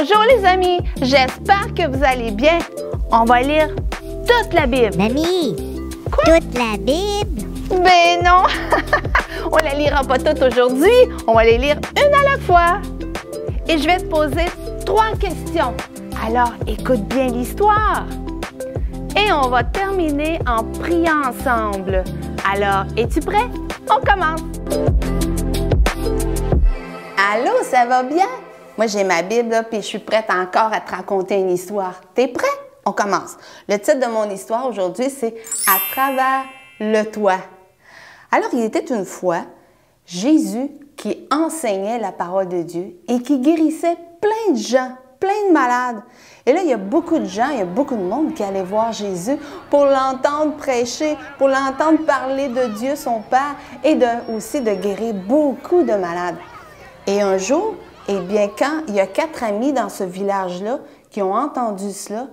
Bonjour les amis, j'espère que vous allez bien. On va lire toute la Bible. Mamie, Quoi? toute la Bible? Ben non, on la lira pas toute aujourd'hui, on va les lire une à la fois. Et je vais te poser 3 questions. Alors écoute bien l'histoire. Et on va terminer en priant ensemble. Alors, es-tu prêt? On commence. Allô, ça va bien? Moi, j'ai ma Bible, là, puis je suis prête encore à te raconter une histoire. T'es prêt? On commence. Le titre de mon histoire aujourd'hui, c'est « À travers le toit ». Alors, il était une fois Jésus qui enseignait la parole de Dieu et qui guérissait plein de gens, plein de malades. Et là, il y a beaucoup de gens, il y a beaucoup de monde qui allait voir Jésus pour l'entendre prêcher, pour l'entendre parler de Dieu, son Père, et aussi de guérir beaucoup de malades. Et un jour, eh bien, quand il y a 4 amis dans ce village-là qui ont entendu cela,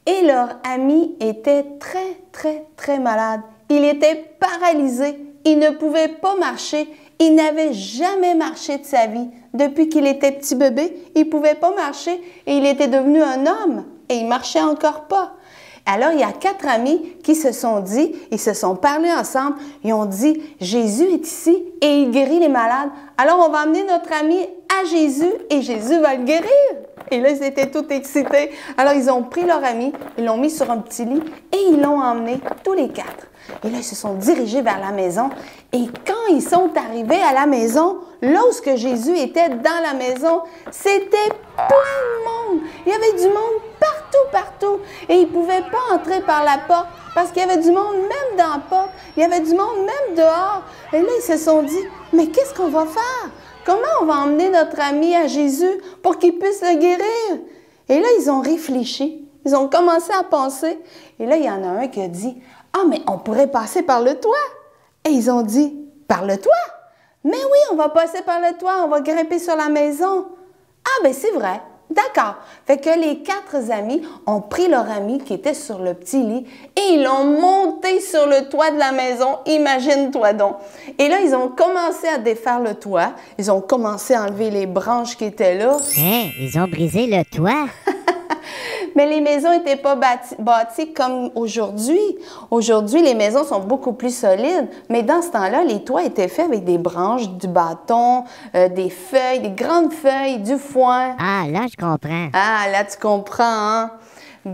et leur ami était très malade. Il était paralysé, il ne pouvait pas marcher, il n'avait jamais marché de sa vie. Depuis qu'il était petit bébé, il ne pouvait pas marcher et il était devenu un homme et il ne marchait encore pas. Alors, il y a 4 amis qui se sont dit, ils se sont parlé ensemble, ils ont dit, Jésus est ici et il guérit les malades. Alors, on va emmener notre ami à Jésus et Jésus va le guérir. Et là, ils étaient tout excités. Alors, ils ont pris leur ami, ils l'ont mis sur un petit lit et ils l'ont emmené tous les 4. Et là, ils se sont dirigés vers la maison. Et quand ils sont arrivés à la maison, là où Jésus était dans la maison, c'était plein de monde. Il y avait du monde partout. Et ils ne pouvaient pas entrer par la porte parce qu'il y avait du monde même dans la porte. Il y avait du monde même dehors. Et là, ils se sont dit, mais qu'est-ce qu'on va faire? Comment on va emmener notre ami à Jésus pour qu'il puisse le guérir? Et là, ils ont réfléchi. Ils ont commencé à penser. Et là, il y en a un qui a dit, ah, mais on pourrait passer par le toit. Et ils ont dit, par le toit? Mais oui, on va passer par le toit, on va grimper sur la maison. Ah, ben c'est vrai. D'accord. Fait que les 4 amis ont pris leur ami qui était sur le petit lit et ils l'ont monté sur le toit de la maison. Imagine-toi donc. Et là, ils ont commencé à défaire le toit. Ils ont commencé à enlever les branches qui étaient là. Hein, ils ont brisé le toit. Mais les maisons n'étaient pas bâties comme aujourd'hui. Aujourd'hui, les maisons sont beaucoup plus solides. Mais dans ce temps-là, les toits étaient faits avec des branches, du bâton, des feuilles, des grandes feuilles, du foin. Ah, là, je comprends. Ah, là, tu comprends, hein?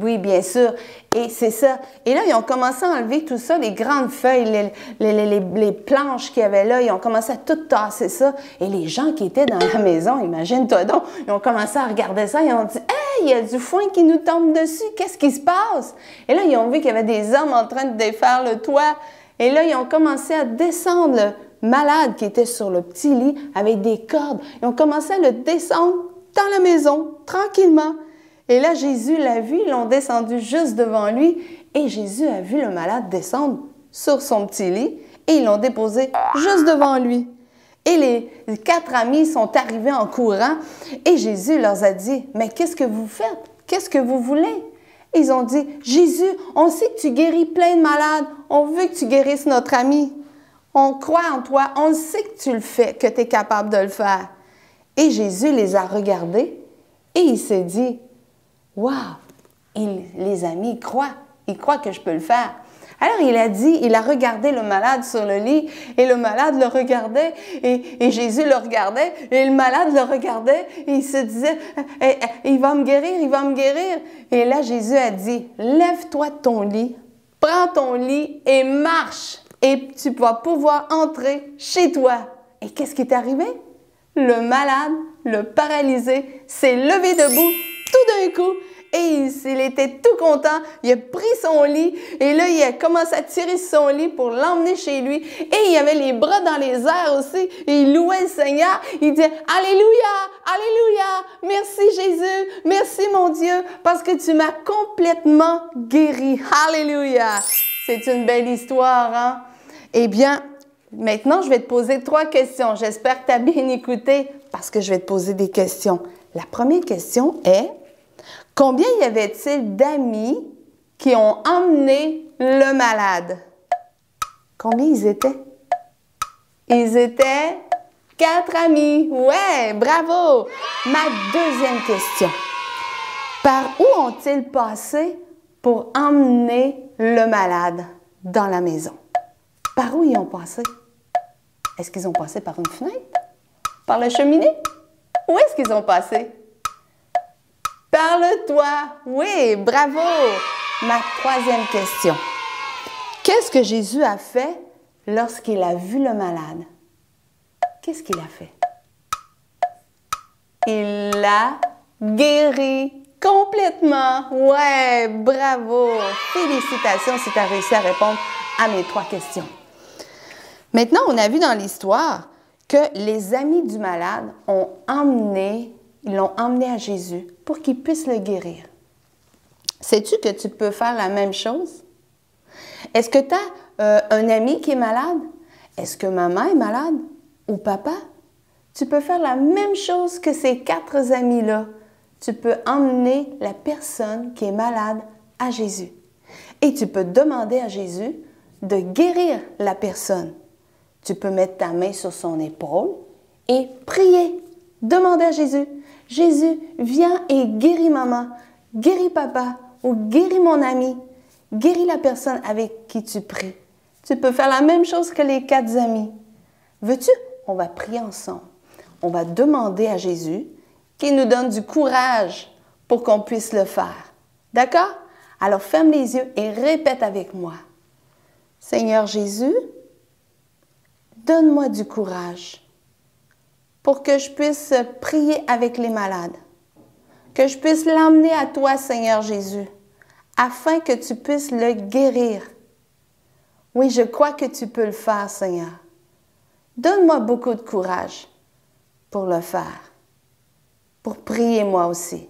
Oui, bien sûr. Et c'est ça. Et là, ils ont commencé à enlever tout ça, les grandes feuilles, les planches qu'il y avait là. Ils ont commencé à tout tasser ça. Et les gens qui étaient dans la maison, imagine-toi donc, ils ont commencé à regarder ça. Ils ont dit, hey, il y a du foin qui nous tombe dessus. Qu'est-ce qui se passe? Et là, ils ont vu qu'il y avait des hommes en train de défaire le toit. Et là, ils ont commencé à descendre le malade qui était sur le petit lit avec des cordes. Ils ont commencé à le descendre dans la maison, tranquillement. Et là, Jésus l'a vu, ils l'ont descendu juste devant lui. Et Jésus a vu le malade descendre sur son petit lit et ils l'ont déposé juste devant lui. Et les 4 amis sont arrivés en courant et Jésus leur a dit, « Mais qu'est-ce que vous faites? Qu'est-ce que vous voulez? » Ils ont dit, « Jésus, on sait que tu guéris plein de malades. On veut que tu guérisses notre ami. On croit en toi. On sait que tu le fais, que tu es capable de le faire. » Et Jésus les a regardés et il s'est dit, wow, les amis ils croient que je peux le faire. Alors il a regardé le malade sur le lit et le malade le regardait et Jésus le regardait et le malade le regardait et il se disait, il va me guérir. Et là Jésus a dit, lève-toi de ton lit, prends ton lit et marche et tu vas pouvoir entrer chez toi. Et qu'est-ce qui est arrivé? Le malade, le paralysé, s'est levé debout tout d'un coup et il était tout content. Il a pris son lit et là, il a commencé à tirer son lit pour l'emmener chez lui. Et il avait les bras dans les airs aussi et il louait le Seigneur. Il disait « Alléluia, Alléluia, merci Jésus, merci mon Dieu parce que tu m'as complètement guéri. Alléluia. » C'est une belle histoire, hein? Eh bien, maintenant, je vais te poser 3 questions. J'espère que tu as bien écouté parce que je vais te poser des questions. La première question est, combien y avait-il d'amis qui ont emmené le malade? Combien ils étaient? Ils étaient 4 amis. Ouais, bravo! Ma deuxième question. Par où ont-ils passé pour emmener le malade dans la maison? Par où ils ont passé? Est-ce qu'ils ont passé par une fenêtre? Par la cheminée? Où est-ce qu'ils ont passé? Par le toit. Oui, bravo! Ma troisième question. Qu'est-ce que Jésus a fait lorsqu'il a vu le malade? Qu'est-ce qu'il a fait? Il l'a guéri complètement. Ouais, bravo! Félicitations si tu as réussi à répondre à mes 3 questions. Maintenant, on a vu dans l'histoire que les amis du malade l'ont emmené à Jésus pour qu'il puisse le guérir. Sais-tu que tu peux faire la même chose? Est-ce que tu as un ami qui est malade? Est-ce que maman est malade? Ou papa? Tu peux faire la même chose que ces 4 amis-là. Tu peux emmener la personne qui est malade à Jésus. Et tu peux demander à Jésus de guérir la personne. Tu peux mettre ta main sur son épaule et prier. Demander à Jésus. Jésus, viens et guéris maman, guéris papa ou guéris mon ami. Guéris la personne avec qui tu pries. Tu peux faire la même chose que les 4 amis. Veux-tu? On va prier ensemble. On va demander à Jésus qu'il nous donne du courage pour qu'on puisse le faire. D'accord? Alors ferme les yeux et répète avec moi. Seigneur Jésus, donne-moi du courage pour que je puisse prier avec les malades, que je puisse l'emmener à toi, Seigneur Jésus, afin que tu puisses le guérir. Oui, je crois que tu peux le faire, Seigneur. Donne-moi beaucoup de courage pour le faire, pour prier moi aussi,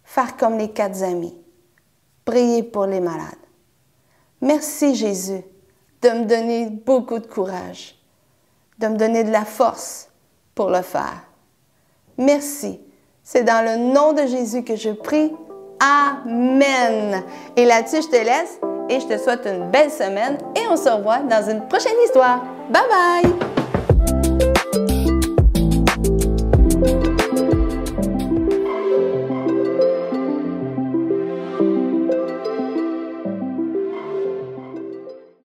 faire comme les 4 amis, prier pour les malades. Merci, Jésus, de me donner beaucoup de courage, de me donner de la force pour le faire. Merci. C'est dans le nom de Jésus que je prie. Amen. Et là-dessus, je te laisse et je te souhaite une belle semaine et on se revoit dans une prochaine histoire. Bye bye!